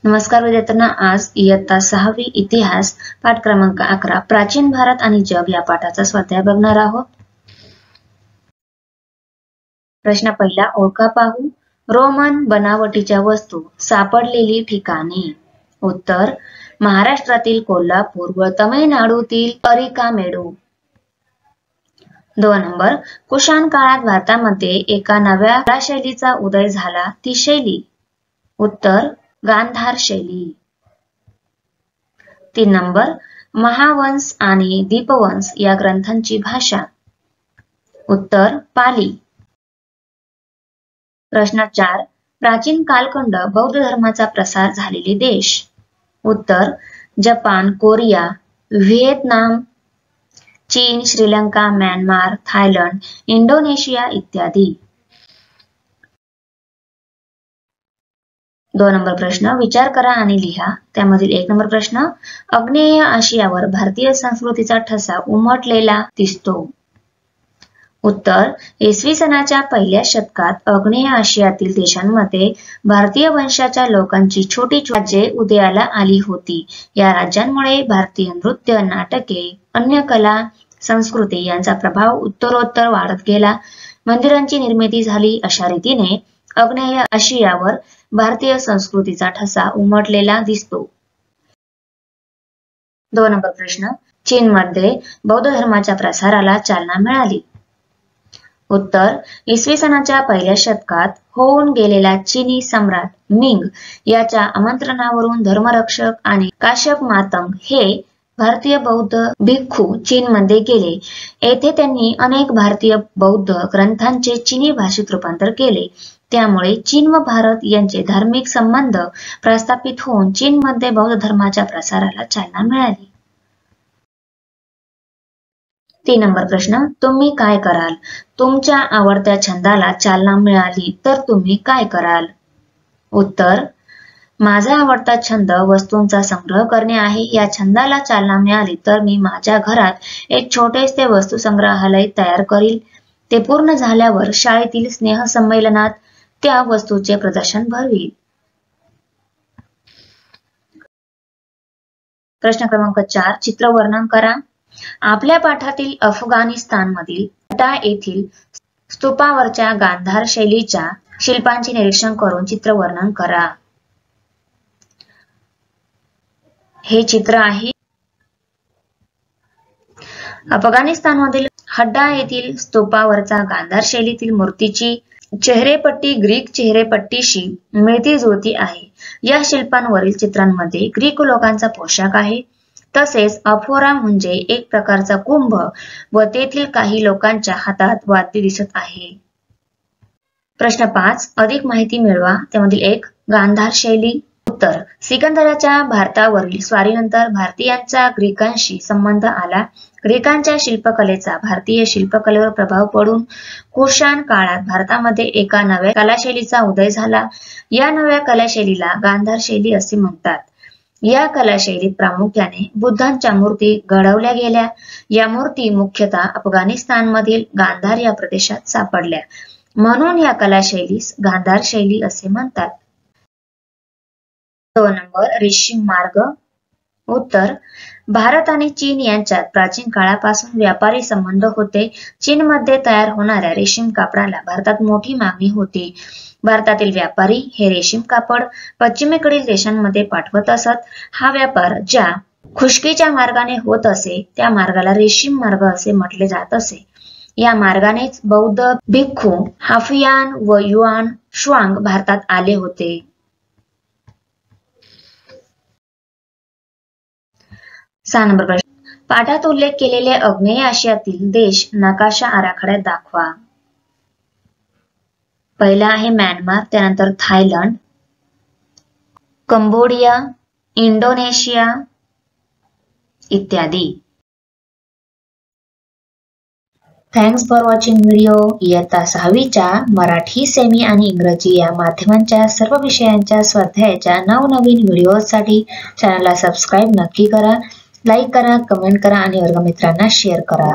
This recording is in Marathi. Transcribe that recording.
नमस्कार विद्यार्थ्यांना, आज इयत्ता 6वी इतिहास पाठ क्रमांक 11 प्राचीन भारत आणि जग या पाठाचा स्वाध्याय बघणार आहोत। प्रश्न पहिला, ओळखा पाहू। रोमन बनावटीच्या वस्तू सापडलेली ठिकाणे। उत्तर, महाराष्ट्रातील कोल्हापूर व तमिळनाडूतील अरिकामेडू। 2 नंबर, कुशाण काळात भारतामध्ये एका नव्या कलाशैलीचा उदय झाला, ती शैली। उत्तर, गांधार शैली। 3 नंबर, महावंश आणि दीपवंश या ग्रंथांची भाषा। उत्तर, पाली। प्रश्न 4, प्राचीन कालखंड बौद्ध धर्माचा प्रसार झालेले देश। उत्तर, जपान, कोरिया, व्हिएतनाम, चीन, श्रीलंका, म्यानमार, थायलंड, इंडोनेशिया इत्यादी। 2 नंबर प्रश्न, विचार करा आणि लिहा। त्यामधील 1 नंबर प्रश्न, आग्नेय आशियावर भारतीय संस्कृतीचा ठसा उमटलेला दिसतो। उत्तर, इसवी सनाच्या पहिल्या शतकात आग्नेय आशियातील देशांमध्ये भारतीय वंशाच्या लोकांची छोटी राज्ये उदयाला आली होती। या राज्यांमुळे भारतीय नृत्य, नाटके, अन्य कला, संस्कृती यांचा प्रभाव उत्तरोत्तर वाढत गेला। मंदिरांची निर्मिती झाली। अशा रीतीने आग्नेय आशियावर भारतीय संस्कृतीचा ठसा उमटलेला दिसतो। 2 नंबर प्रश्न, चीनमध्ये बौद्ध धर्माच्या प्रसाराला चालना मिळाली। उत्तर, इसवी सनाच्या पहिल्या शतकात होऊन गेलेला चीनी सम्राट मिंग याच्या आमंत्रणावरून धर्मरक्षक आणि काश्यप मातंग हे भारतीय बौद्ध भिक्खू चीनमध्ये गेले। येथे त्यांनी अनेक भारतीय बौद्ध ग्रंथांचे चीनी भाषेत रूपांतर केले। त्यामुळे चीन व भारत यांचे धार्मिक संबंध प्रस्थापित होऊन चीनमध्ये बौद्ध धर्माच्या प्रसाराला चालना मिळाली। 3 नंबर प्रश्न, तुम्ही काय कराल? तुमच्या आवडत्या छंदाला चालना मिळाली तर तुम्ही काय कराल? उत्तर, माझा आवडता छंद वस्तूंचा संग्रह करणे आहे। या छंदाला चालना मिळाली तर मी माझ्या घरात एक छोटेसे वस्तू संग्रहालय तयार करील। ते पूर्ण झाल्यावर शाळेतील स्नेह संमेलनात त्या वस्तूचे प्रदर्शन भरवील। प्रश्न क्रमांक 4, चित्र वर्णन करा। आपल्या पाठातील अफगाणिस्तानमधील हड्डा येथील स्तूपावरच्या गांधार शैलीच्या शिल्पांचे निरीक्षण करून चित्र वर्णन करा। हे चित्र आहे अफगाणिस्तानमधील हड्डा येथील स्तूपावरचा गांधार शैलीतील मूर्तीची चेहरेपट्टी ग्रीक चेहरेपट्टीशी मिळती जुळती आहे। या शिल्पांवरील चित्रांमध्ये ग्रीक लोकांचा पोशाख आहे। तसेच अफोरा म्हणजे एक प्रकारचा कुंभ व तेथील काही लोकांच्या हातात वाद्य दिसत आहे। प्रश्न 5, अधिक माहिती मिळवा। त्यामधील 1, गांधार शैली। उत्तर, सिकंदराच्या भारतावरील स्वारीनंतर भारतीयांचा ग्रीकांशी संबंध आला। ग्रीकांच्या शिल्पकलेचा भारतीय शिल्पकलेवर प्रभाव पडून कुशाण काळात भारतामध्ये एका नव्या कलाशैलीचा उदय झाला। या नव्या कलाशैलीला गांधार शैली असे म्हणतात। या कलाशैलीत प्रामुख्याने बुद्धांच्या मूर्ती घडवल्या गेल्या। या मूर्ती मुख्यतः अफगाणिस्तानमधील गांधार या प्रदेशात सापडल्या, म्हणून या कलाशैलीस गांधार शैली असे म्हणतात। 2 नंबर, रेशीम मार्ग। उत्तर, भारत आणि चीन यांच्यात प्राचीन काळापासून व्यापारी संबंध होते। चीनमध्ये तयार होणाऱ्या रेशीम कापडाला भारतात मोठी मागणी होती। भारतातील व्यापारी हे रेशीम कापड पश्चिमेकडील देशांमध्ये पाठवत असत। हा व्यापार ज्या खुष्कीच्या मार्गाने होत असे त्या मार्गाला रेशीम मार्ग असे म्हटले जात असे। या मार्गानेच बौद्ध भिक्खू हाफियान व युआन श्वांग भारतात आले होते। 6 नंबर प्रश्न, पाठात उल्लेख केलेले आग्नेय आशियातील देश नकाशा आराखड्यात दाखवा। पहिला आहे म्यानमार, त्यानंतर थायलंड, कंबोडिया, इंडोनेशिया इत्यादी। Thanks for watching video. इयत्ता 6वीच्या मराठी, सेमी आणि इंग्रजी या माध्यमांच्या सर्व विषयांच्या स्वाध्यायाच्या नवनवीन व्हिडिओसाठी चॅनलला सबस्क्राईब नक्की करा, लाईक करा, कमेंट करा आणि वर्गमित्रांना शेअर करा।